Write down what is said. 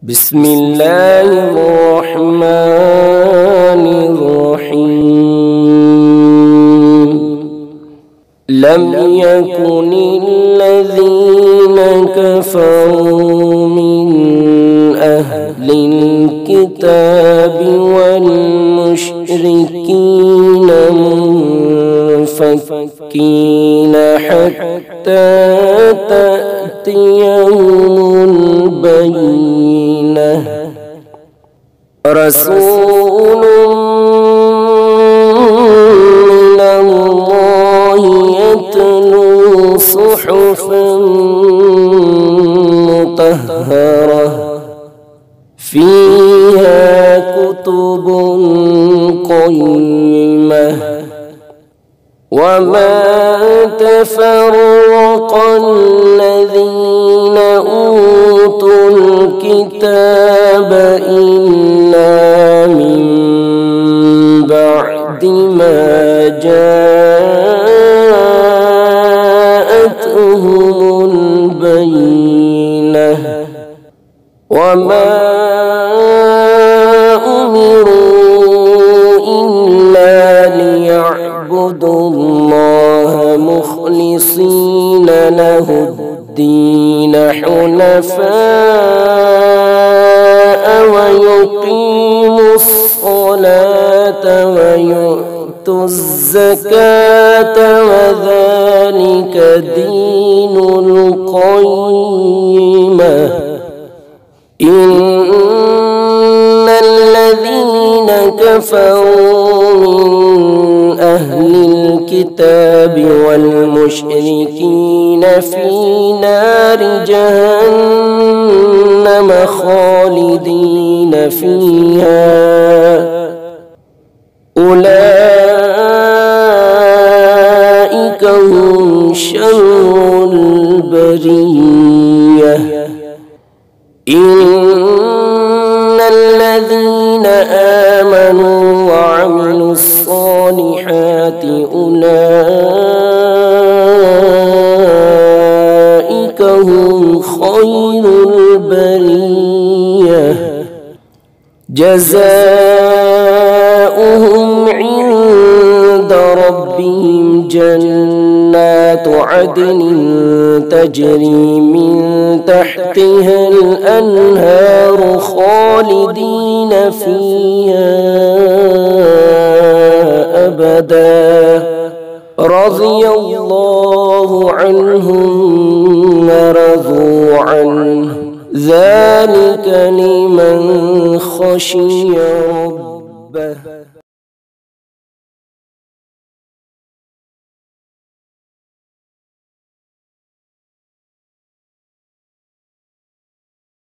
بسم الله الرحمن الرحيم. لم يكن الذين كفروا من أهل الكتاب والمشركين منفكين حتى تأتيهم البينة. رسول من الله يتلو صحفا مطهرة فيها كتب قيمة. وما تفرق الذين أوتوا الكتاب إلا من بعد ما جاءتهم البينة. وما أمروا إلا ليعبدوا الله مخلصين له الدين حنفاء ويقيموا الصلاة ويؤتوا الزكاة وذلك دين القيمة. إن الذين كفروا من أهل الكتاب والمشركين في نار جهنم خالدين فيها أولئك هم شر البرية. إن الذين آمنوا وعملوا الصالحات أولئك هم خير البرية. جزاؤهم عند ربهم جنات عدن تجري من تحتها الأنهار خالدين فيها أبدا. رضي الله عنهم ورضوا عنه ذلك لمن خشي ربه.